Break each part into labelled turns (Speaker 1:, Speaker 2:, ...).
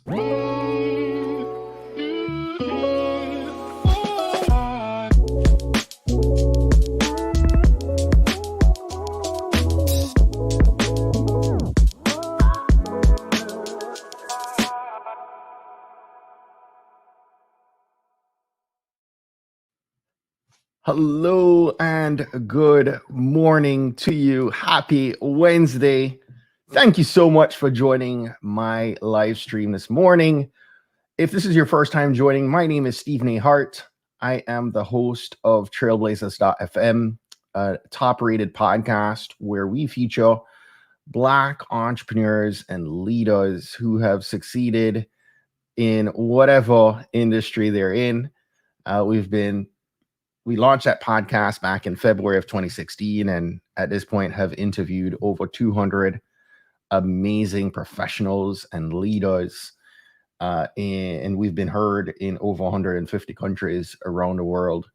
Speaker 1: Hello and good morning to you. Happy Wednesday. Thank you so much for joining my live stream this morning. If this is your first time joining, my name is Stephen A. Hart. I am the host of Trailblazers.fm, a top-rated podcast where we feature Black entrepreneurs and leaders who have succeeded in whatever industry they're in. We launched that podcast back in February of 2016, and at this point have interviewed over 200 amazing professionals and leaders, and we've been heard in over 150 countries around the world.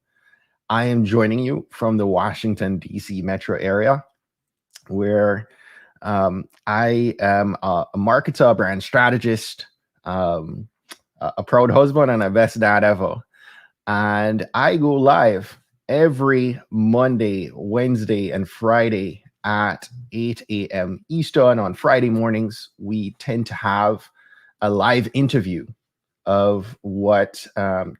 Speaker 1: I am joining you from the Washington, D.C. metro area, where I am a marketer, brand strategist, a proud husband, and a best dad ever. And I go live every Monday, Wednesday, and Friday at 8 a.m. Eastern. On Friday mornings, we tend to have a live interview of what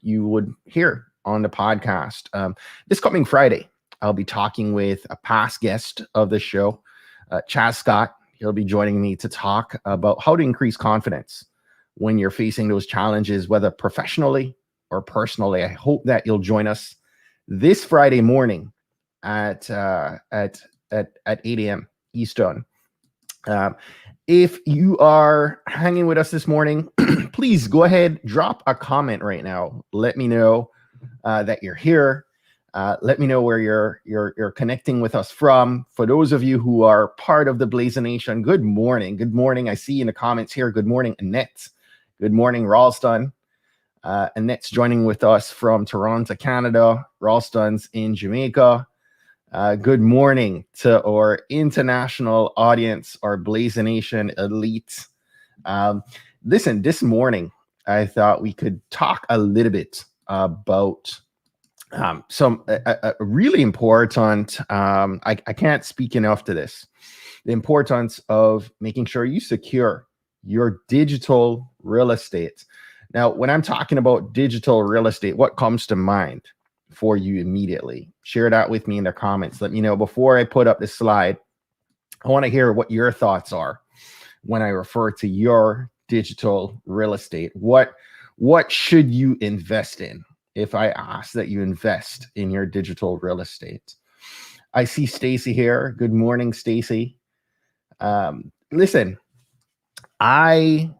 Speaker 1: you would hear on the podcast. This coming Friday, I'll be talking with a past guest of the show, Chaz Scott. He'll be joining me to talk about how to increase confidence when you're facing those challenges, whether professionally or personally. I hope that you'll join us this Friday morning at 8 a.m. Eastern. If you are hanging with us this morning, please go ahead, drop a comment right now. Let me know that you're here. Let me know where you're connecting with us from. For those of you who are part of the Blazer Nation, good morning. Good morning. I see in the comments here. Good morning, Annette. Good morning, Ralston. Annette's joining with us from Toronto, Canada. Ralston's in Jamaica. Good morning to our international audience, our Blazer Nation elite. Listen, this morning, I thought we could talk a little bit about some really important, I can't speak enough to this, the importance of making sure you secure your digital real estate. Now, when I'm talking about digital real estate, what comes to mind for you immediately? Share that with me in the comments. Let me know. Before I put up this slide, I want to hear what your thoughts are when I refer to your digital real estate. What should you invest in if I ask that you invest in your digital real estate? I see Stacy here. Good morning, Stacy. Listen, I'm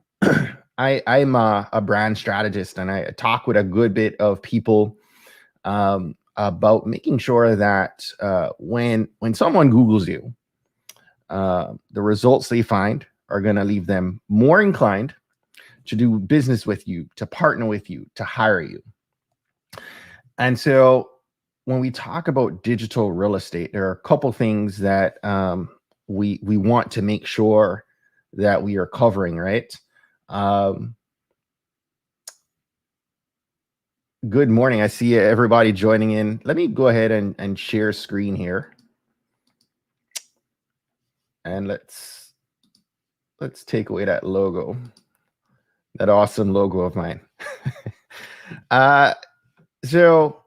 Speaker 1: a brand strategist, and I talk with a good bit of people about making sure that when someone Googles you, the results they find are going to leave them more inclined to do business with you, to partner with you, to hire you. And so when we talk about digital real estate, there are a couple things that we want to make sure that we are covering, right? Good morning. I see everybody joining in. Let me go ahead and share screen here. And let's take away that logo, that awesome logo of mine. So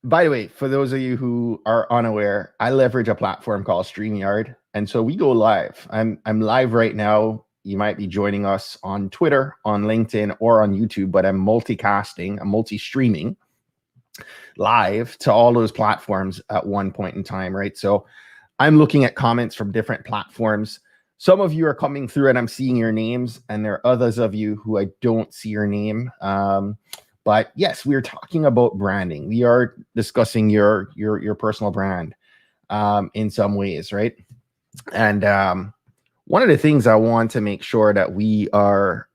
Speaker 1: by the way, for those of you who are unaware, I leverage a platform called StreamYard. And so we go live. I'm live right now. You might be joining us on Twitter, on LinkedIn, or on YouTube, but I'm multicasting, I'm multi-streaming live to all those platforms at one point in time, right? So I'm looking at comments from different platforms. Some of you are coming through and I'm seeing your names, and there are others of you who I don't see your name. But yes, we're talking about branding. We are discussing your personal brand in some ways, right? And one of the things I want to make sure that we are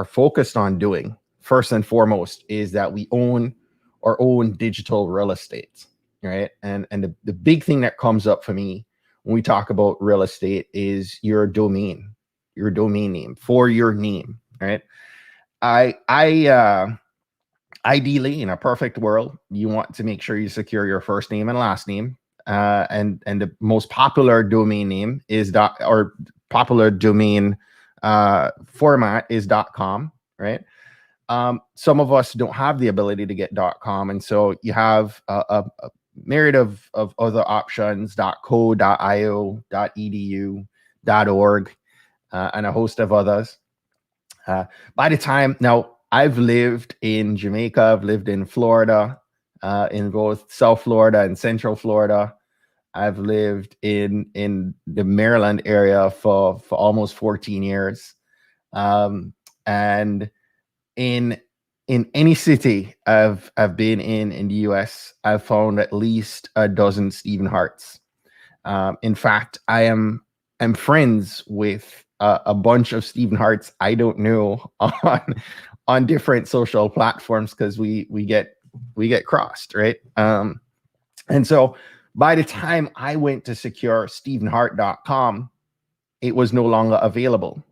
Speaker 1: focused on doing first and foremost is that we own our own digital real estate, right? And the big thing that comes up for me when we talk about real estate is your domain, your domain name, for your name, right? Ideally, in a perfect world, you want to make sure you secure your first name and last name. And the most popular domain name is or popular domain format is .com, right? Some of us don't have the ability to get .com, and so you have a myriad of other options: .co, .io, .edu, .org, and a host of others. By the time now, I've lived in Jamaica, I've lived in Florida, in both South Florida and Central Florida. I've lived in the Maryland area for almost 14 years. And in any city I've been in the US, I've found at least a dozen Stephen Harts. In fact, I'm friends with a bunch of Stephen Harts I don't know on different social platforms, because we get crossed, right? And so by the time I went to secure StephenHart.com, it was no longer available.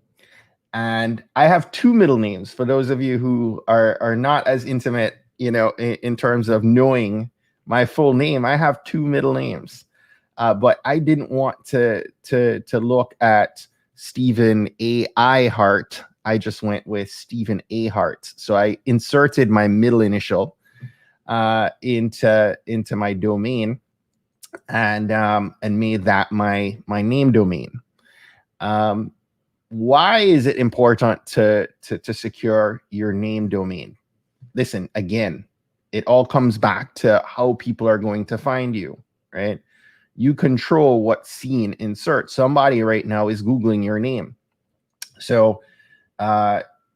Speaker 1: And I have two middle names for those of you who are not as intimate, in terms of knowing my full name. I have two middle names, but I didn't want to look at Stephen A.I. Hart. I just went with Stephen A. Hart. So I inserted my middle initial into my domain, and made that my name domain. Why is it important to secure your name domain? Listen, again, it all comes back to how people are going to find you, right? You control what's seen in search. Somebody right now is Googling your name. So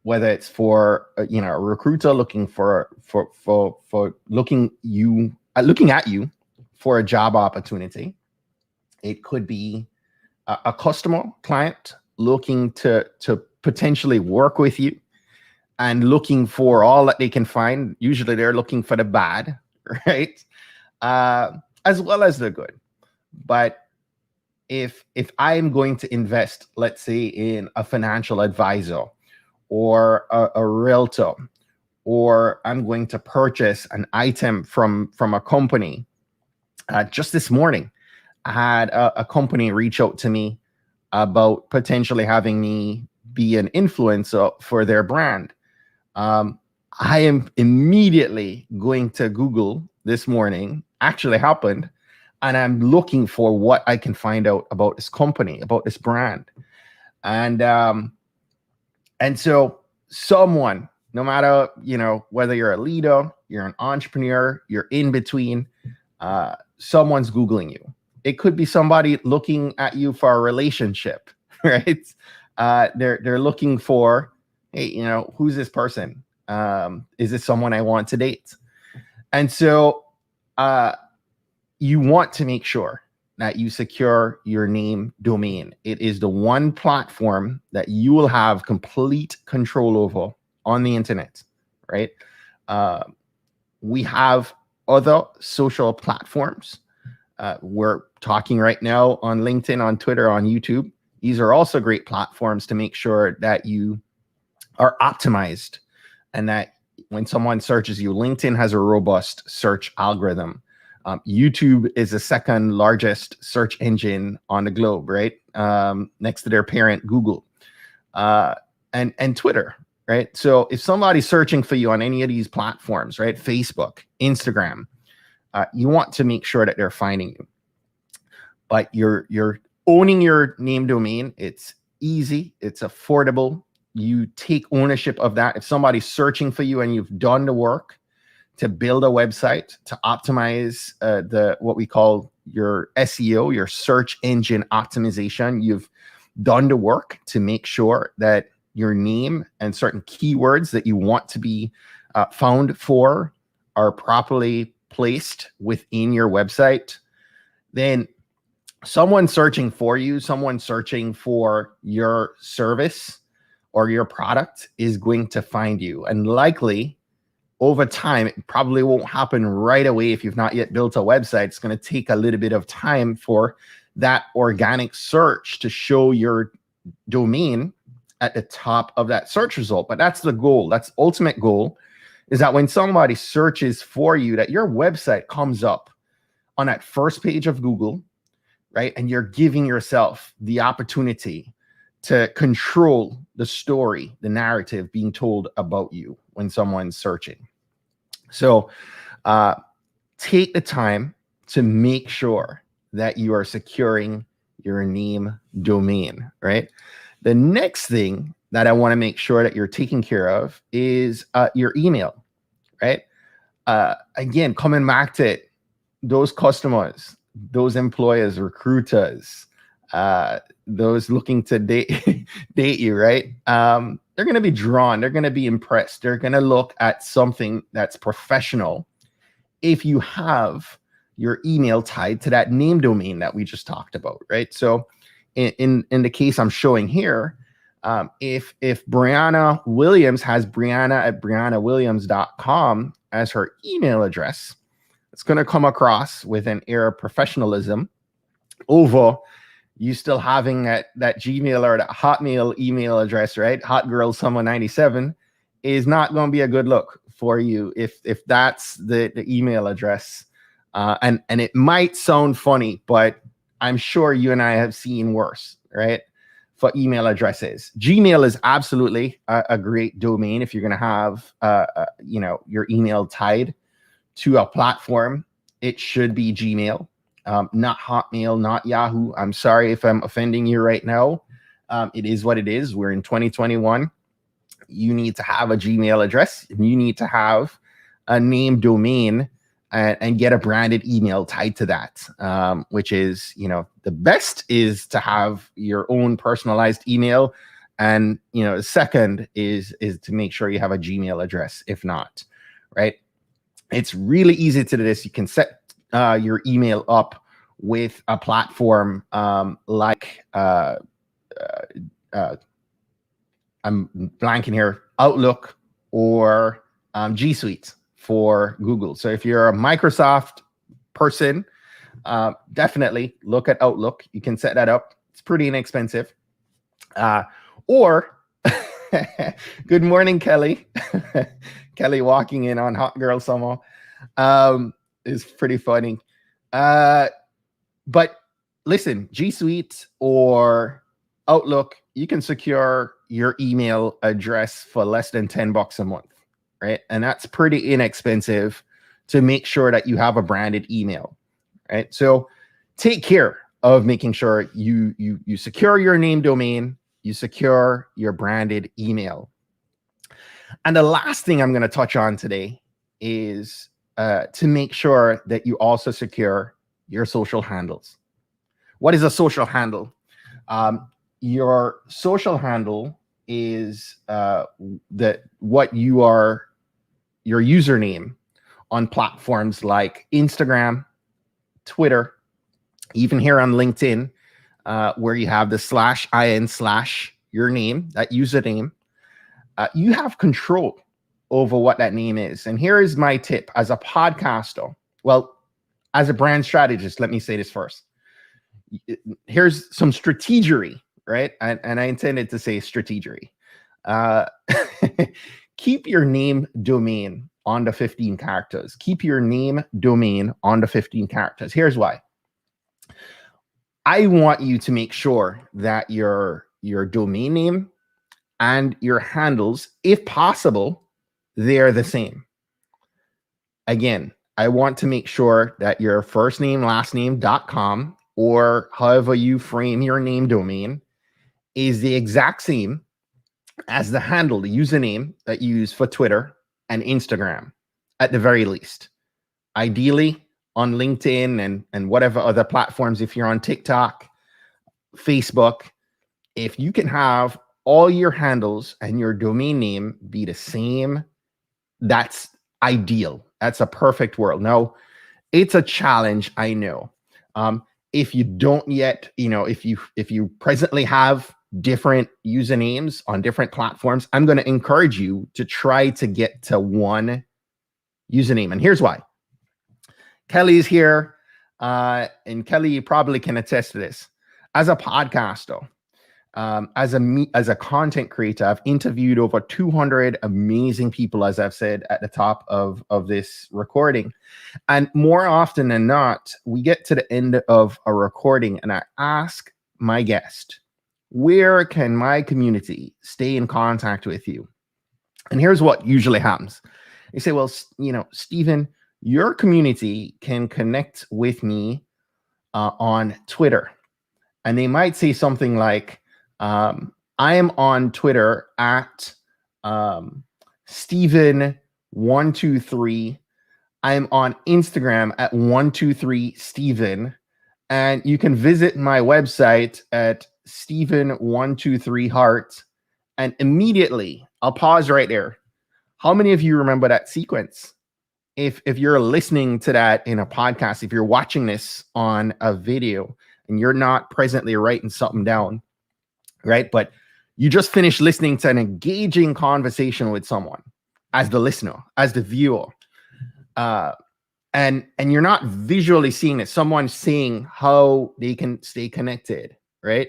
Speaker 1: whether it's for a recruiter looking for looking at you for a job opportunity, it could be a customer, client looking to potentially work with you and looking for all that they can find. Usually they're looking for the bad, right? As well as the good. But if I'm going to invest, let's say, in a financial advisor or a realtor, or I'm going to purchase an item from a company, just this morning, I had a company reach out to me about potentially having me be an influencer for their brand. I am immediately going to Google this morning, actually happened, and I'm looking for what I can find out about this company, about this brand. And so someone, no matter, whether you're a leader, you're an entrepreneur, you're in between, someone's Googling you. It could be somebody looking at you for a relationship, right? They're looking for, hey, who's this person? Is this someone I want to date? And so you want to make sure that you secure your name domain. It is the one platform that you will have complete control over on the internet, right? We have other social platforms. We're talking right now on LinkedIn, on Twitter, on YouTube. These are also great platforms to make sure that you are optimized, and that when someone searches you, LinkedIn has a robust search algorithm. YouTube is the second largest search engine on the globe, right? Next to their parent, Google, and Twitter, right? So if somebody's searching for you on any of these platforms, right? Facebook, Instagram, you want to make sure that they're finding you. But you're owning your name domain. It's easy. It's affordable. You take ownership of that. If somebody's searching for you and you've done the work to build a website, to optimize what we call your SEO, your search engine optimization, you've done the work to make sure that your name and certain keywords that you want to be found for are properly placed within your website, then someone searching for you, someone searching for your service or your product is going to find you. And likely over time, it probably won't happen right away if you've not yet built a website. It's going to take a little bit of time for that organic search to show your domain at the top of that search result. But that's the goal. That's the ultimate goal, is that when somebody searches for you, that your website comes up on that first page of Google, right? And you're giving yourself the opportunity to control the story, the narrative being told about you when someone's searching. So take the time to make sure that you are securing your name domain, right? The next thing that I want to make sure that you're taking care of is your email, right? Again, coming back to it, those customers, those employers, recruiters, those looking to date you, right? They're going to be drawn. They're going to be impressed. They're going to look at something that's professional if you have your email tied to that name domain that we just talked about, right? So in the case I'm showing here, if Brianna Williams has brianna@briannawilliams.com as her email address, it's going to come across with an air of professionalism over you still having that Gmail or that Hotmail email address, right? hotgirlsummer97 is not going to be a good look for you if that's the email address. And it might sound funny, but I'm sure you and I have seen worse, right? For email addresses. Gmail is absolutely a great domain if you're going to have your email tied to a platform. It should be Gmail, not Hotmail, not Yahoo. I'm sorry if I'm offending you right now. It is what it is. We're in 2021. You need to have a Gmail address. You need to have a name domain and get a branded email tied to that, which is, the best is to have your own personalized email. And, the second is to make sure you have a Gmail address, if not, right? It's really easy to do this. You can set your email up with a platform like, I'm blanking here, Outlook or G Suite for Google. So if you're a Microsoft person, definitely look at Outlook. You can set that up. It's pretty inexpensive. Or good morning, Kelly. Kelly walking in on Hot Girl Summer is pretty funny. But listen, G Suite or Outlook, you can secure your email address for less than $10 a month, right? And that's pretty inexpensive to make sure that you have a branded email, right? So take care of making sure you secure your name domain, you secure your branded email. And the last thing I'm going to touch on today is to make sure that you also secure your social handles. What is a social handle? Your social handle is your username on platforms like Instagram, Twitter, even here on LinkedIn, where you have the /in/ your name, that username. You have control over what that name is. And here is my tip as a podcaster. Well, as a brand strategist, let me say this first. Here's some strategery, right? And I intended to say strategery. Keep your name domain on the 15 characters. Keep your name domain on the 15 characters. Here's why. I want you to make sure that your domain name and your handles, if possible, they're the same. Again, I want to make sure that your first name, last name.com, or however you frame your name domain, is the exact same as the handle, the username that you use for Twitter and Instagram, at the very least. Ideally, on LinkedIn and whatever other platforms, if you're on TikTok, Facebook, if you can have all your handles and your domain name be the same, that's ideal. That's a perfect world. Now, it's a challenge, I know. If you don't yet, if you presently have different usernames on different platforms, I'm going to encourage you to try to get to one username. And here's why. Kelly's here, and Kelly, you probably can attest to this. As a podcaster, as a content creator, I've interviewed over 200 amazing people, as I've said at the top of this recording. And more often than not, we get to the end of a recording and I ask my guest, where can my community stay in contact with you? And here's what usually happens. They say, well, Stephen, your community can connect with me on Twitter. And they might say something like, I am on Twitter at Stephen123. I'm on Instagram at 123Stephen. And you can visit my website at Stephen123Heart. And immediately, I'll pause right there. How many of you remember that sequence? If you're listening to that in a podcast, if you're watching this on a video and you're not presently writing something down, right? But you just finished listening to an engaging conversation with someone as the listener, as the viewer. And you're not visually seeing it. Someone saying how they can stay connected, right?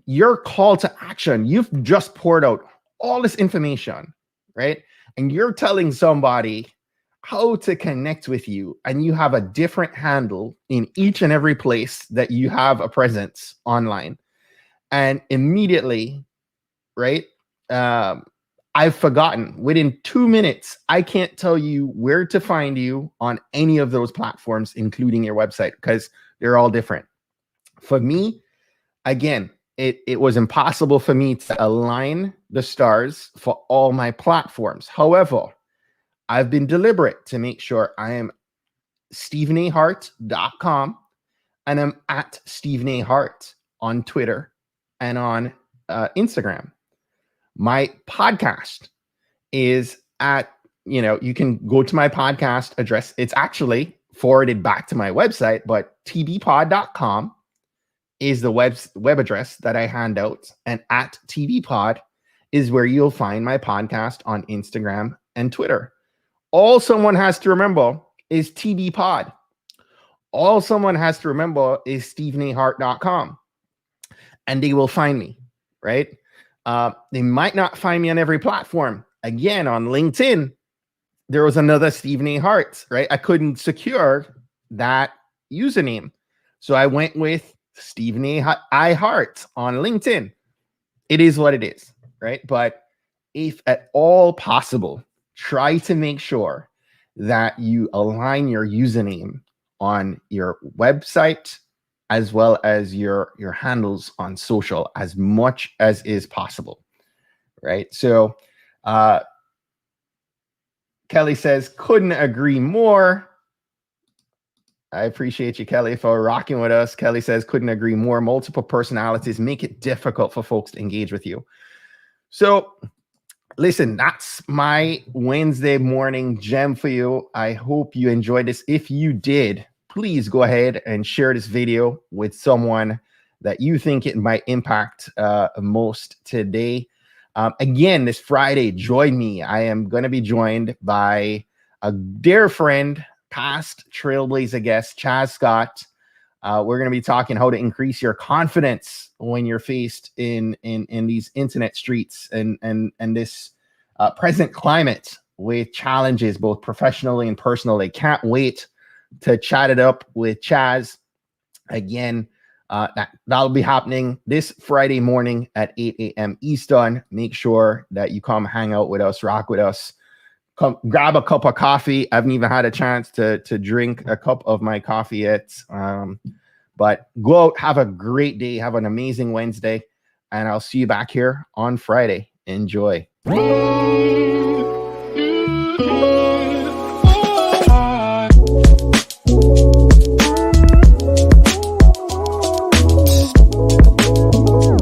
Speaker 1: Your call to action, you've just poured out all this information, right? And you're telling somebody how to connect with you, and you have a different handle in each and every place that you have a presence online. And immediately, right, I've forgotten. Within 2 minutes, I can't tell you where to find you on any of those platforms, including your website, because they're all different. For me, again, it was impossible for me to align the stars for all my platforms. However, I've been deliberate to make sure I am StephenAHart.com and I'm at StephenAHart on Twitter and on Instagram. My podcast is at, you can go to my podcast address. It's actually forwarded back to my website, but tbpod.com is the web address that I hand out. And at tbpod is where you'll find my podcast on Instagram and Twitter. All someone has to remember is tbpod. All someone has to remember is StephenAHart.com. And they will find me, right? They might not find me on every platform. Again, on LinkedIn, there was another Stephen A. Hart, right? I couldn't secure that username. So I went with Stephen A. Hart on LinkedIn. It is what it is, right? But if at all possible, try to make sure that you align your username on your website as well as your handles on social as much as is possible, right? So Kelly says, couldn't agree more. I appreciate you, Kelly, for rocking with us. Kelly says, couldn't agree more. Multiple personalities make it difficult for folks to engage with you. So listen, that's my Wednesday morning gem for you. I hope you enjoyed this. If you did, please go ahead and share this video with someone that you think it might impact most today. Again, this Friday, join me. I am going to be joined by a dear friend, past Trailblazer guest, Chaz Scott. We're going to be talking how to increase your confidence when you're faced in these internet streets and this present climate with challenges, both professionally and personally. Can't wait to chat it up with Chaz. Again, that'll be happening this Friday morning at 8 a.m. Eastern. Make sure that you come hang out with us, rock with us. Come grab a cup of coffee. I haven't even had a chance to drink a cup of my coffee yet. But go out, have a great day, have an amazing Wednesday, and I'll see you back here on Friday. Enjoy.